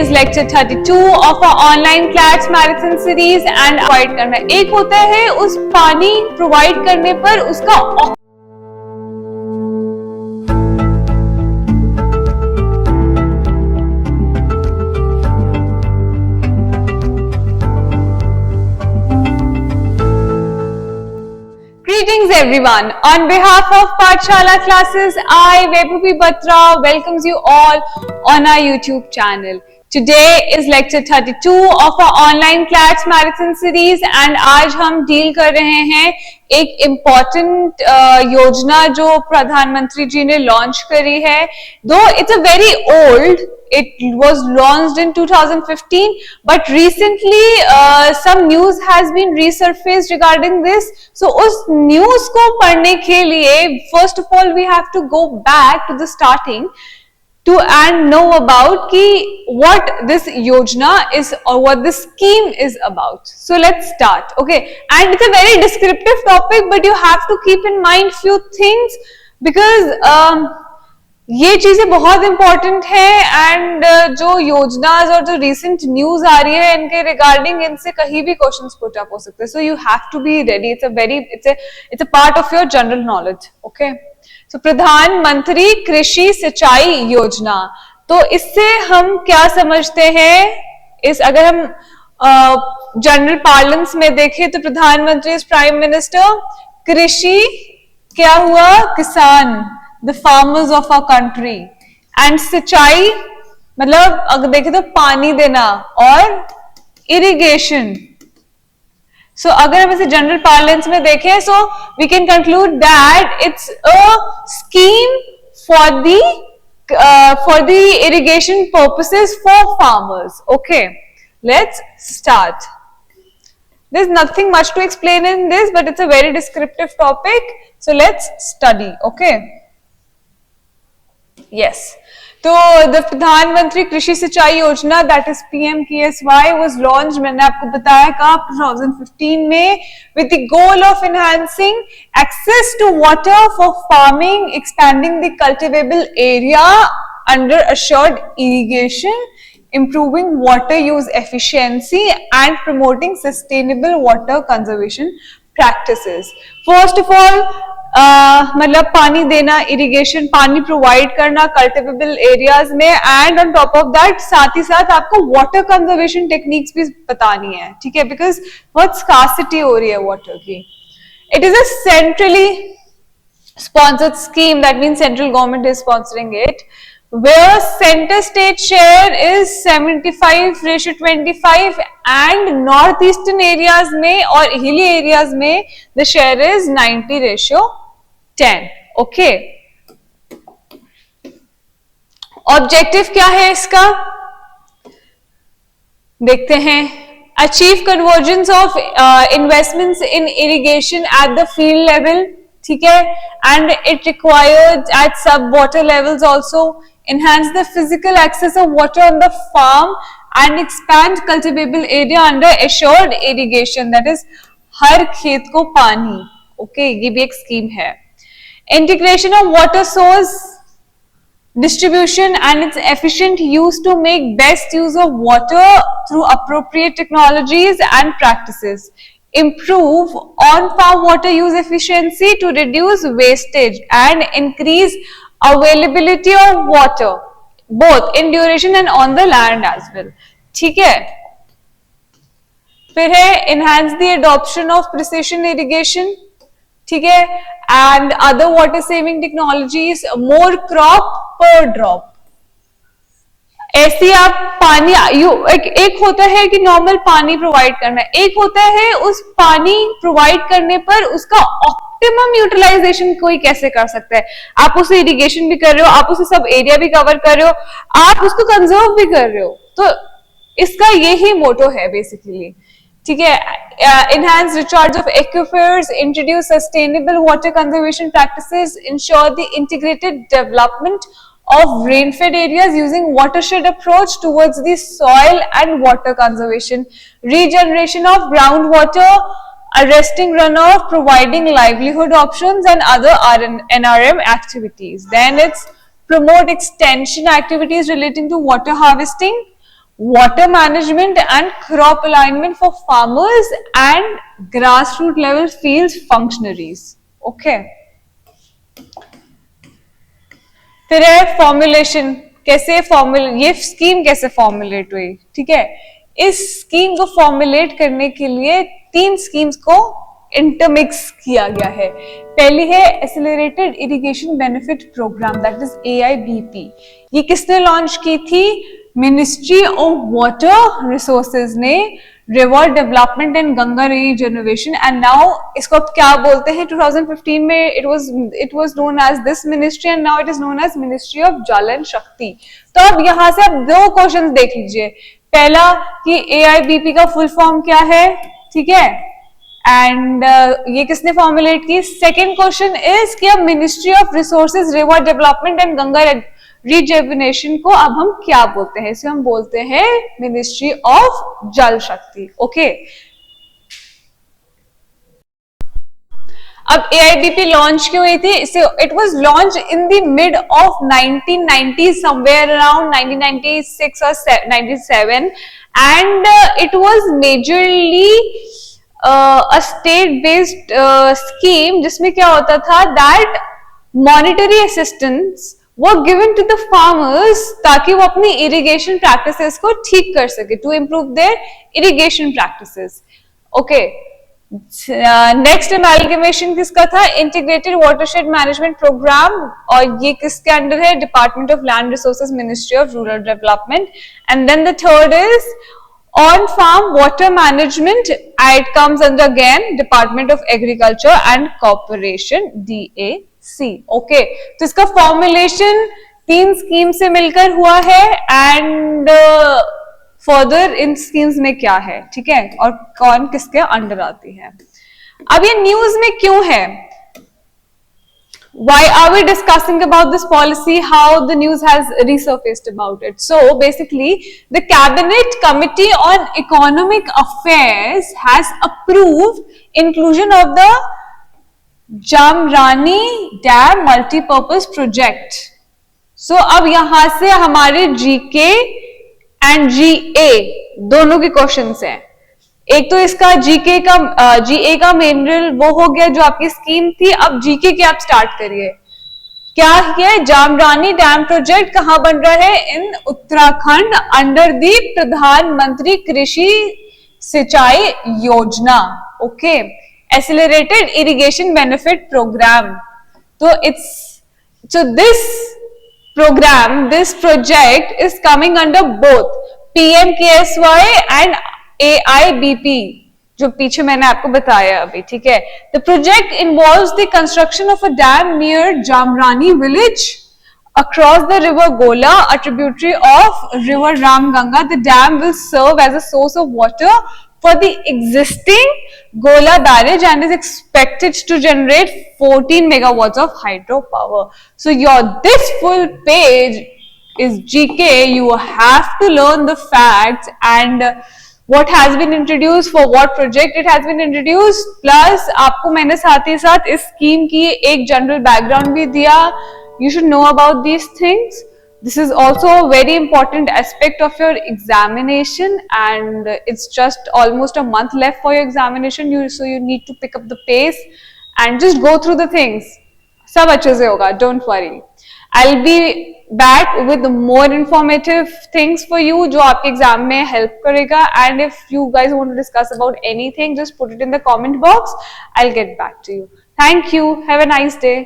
is lecture 32 of our online class marathon series and provide करना। एक होता है उस पानी प्रोवाइड करने पर उसका Greetings everyone. On behalf of Pathshala classes, I, Vaibhavi Batra, welcomes you all on our YouTube channel. Today is lecture 32 of our online class marathon series and आज हम deal कर रहे हैं एक important योजना जो प्रधानमंत्री जी ने launch करी है. Though it's a very old, it was launched in 2015, but recently some news has been resurfaced regarding this. So उस news को पढ़ने के लिए first of all we have to go back to the starting to and know about ki what this yojana is or what this scheme is about. So let's start. Okay, and it's a very descriptive topic, but you have to keep in mind few things because ये चीजें बहुत important है and जो योजनाज और जो recent news आ रही है इनके रिगार्डिंग इनसे कहीं भी क्वेश्चंस पुट अप हो सकते हैं. So you have to be ready. It's a part of your general knowledge. Okay, so प्रधानमंत्री कृषि सिंचाई योजना. तो इससे हम क्या समझते हैं, इस अगर हम जनरल पार्लेंस में देखें तो प्रधानमंत्री इज प्राइम मिनिस्टर, कृषि क्या हुआ, किसान, the farmers of our country, and सिंचाई मतलब अगर देखें तो पानी देना और irrigation. So अगर हम इसे जनरल पार्लेंस में देखें, so we can conclude that it's a scheme for the irrigation purposes for farmers. Okay, let's start. There's nothing much to explain in this, but it's a very descriptive topic. So let's study. Okay. Yes. So the प्रधानमंत्री कृषि सिंचाई योजना, that is PMKSY, was launched, मैंने आपको बताया कब, 2015 में, with the goal of enhancing access to water for farming, expanding the cultivable area under assured irrigation, improving water use efficiency and promoting sustainable water conservation practices. First of all, मतलब पानी देना, irrigation, पानी provide करना cultivable areas में, and on top of that साथ ही साथ आपको water conservation techniques भी बतानी है. ठीक है, बिकॉज बहुत स्कार्सिटी हो रही है वाटर की. It is a centrally sponsored scheme, that means central government is sponsoring it, where center state share is 75:25 and northeastern areas में और hilly areas में the share is 90:10. okay, objective क्या है इसका देखते हैं. achieve convergence of investments in irrigation at the field level. ठीक है, and it requires at sub water levels also. Enhance the physical access of water on the farm and expand cultivable area under assured irrigation, that is हर खेत को पानी. Okay, ये भी एक scheme है. Integration of water source distribution and its efficient use to make best use of water through appropriate technologies and practices. Improve on-farm water use efficiency to reduce wastage and increase availability of water both in duration and on the land as well. ठीक है, फिर है enhance the adoption of precision irrigation. ठीक है, and other water saving technologies, more crop per drop. ऐसे आप पानी एक होता है कि नॉर्मल पानी प्रोवाइड करना, एक होता है उस पानी प्रोवाइड करने पर उसका ऑप्टिमम यूटिलाइजेशन कोई कैसे कर सकता है. आप उसे इरिगेशन भी कर रहे हो, आप उसे सब एरिया भी कवर कर रहे हो, आप उसको कंजर्व भी कर रहे हो. तो इसका यही मोटो है बेसिकली. ठीक है, enhance recharge of aquifers, introduce sustainable water conservation practices, ensure the integrated development of rain-fed areas using watershed approach towards the soil and water conservation, regeneration of groundwater, arresting runoff, providing livelihood options and other NRM activities. Then it's promote extension activities relating to water harvesting, water management and crop alignment for farmers and grassroots level field functionaries. Okay. फिर है formulation, कैसे ये scheme कैसे formulate हुई, ठीक है। इस scheme को फॉर्मुलेट करने के लिए 3 स्कीम्स को इंटरमिक्स किया गया है। पहली है accelerated irrigation benefit programme, that is AIBP। ये किसने लॉन्च की थी? मिनिस्ट्री ऑफ वाटर रिसोर्सेज ने, river development and Ganga regeneration, and now इसको अब क्या बोलते हैं? 2015 में it was known as this ministry and now it is known as ministry of Jal and Shakti. तो अब यहां से आप 2 क्वेश्चन देख लीजिए। पहला कि AIBP का फुल फॉर्म क्या है, ठीक है, एंड ये किसने फॉर्मुलेट की? सेकेंड क्वेश्चन इज कि अब ministry of resources, river development and Ganga rejuvenation को अब हम क्या बोलते हैं? इसे हम बोलते हैं मिनिस्ट्री ऑफ जल शक्ति। ओके। अब AIBP लॉन्च क्यों हुई थी? It was launch in the mid of 1990, somewhere around 1996 और 97, and it was majorly a state based scheme, जिसमें क्या होता था that monetary assistance were given to the farmers ताकि वो अपनी irrigation practices को ठीक कर सके, to improve their irrigation practices. Okay. Next amalgamation किसका था? इंटीग्रेटेड वाटरशेड मैनेजमेंट प्रोग्राम, और ये किसके अंडर है? Department of land resources, ministry of rural development. And then the third is on farm water management, it comes under again Department of Agriculture and Corporation, DAC. Okay, तो इसका formulation 3 scheme से मिलकर हुआ है, and further in schemes में क्या है, ठीक है, और कौन किसके अंडर आती है। अब ये न्यूज में क्यों है? Why are we discussing about this policy? How the news has resurfaced about it? So basically, the Cabinet Committee on Economic Affairs has approved inclusion of the Jamrani Dam Multipurpose Project. So अब यहां से हमारे GK and GA दोनों के questions हैं। एक तो इसका GA का मेनरल वो हो गया जो आपकी स्कीम थी, अब GK के आप स्टार्ट करिए। क्या है? जामरानी डैम प्रोजेक्ट कहां बन रहा है? इन उत्तराखंड, अंडर दी प्रधानमंत्री कृषि Sinchai Yojana. Okay, accelerated irrigation benefit programme. So this project is coming under both PMKSY and AIBP, जो पीछे मैंने आपको बताया अभी, ठीक है। The project involves the construction of a dam near Jamrani village across the river Gola, a tributary of river Ramganga. The dam will serve as a source of water for the existing Gola barrage and is expected to generate 14 megawatts of hydropower. So this full page is GK. You have to learn the facts and what has been introduced, for what project it has been introduced, plus आपको मैंने साथ ही साथ इस scheme की एक general background भी दिया. You should know about these things. This is also a very important aspect of your examination, and it's just almost a month left for your examination. So you need to pick up the pace and just go through the things. सब अच्छे से होगा, don't worry. I'll be back with more informative things for you जो आपके exam में help करेगा. And if you guys want to discuss about anything, just put it in the comment box. I'll get back to you. Thank you. Have a nice day.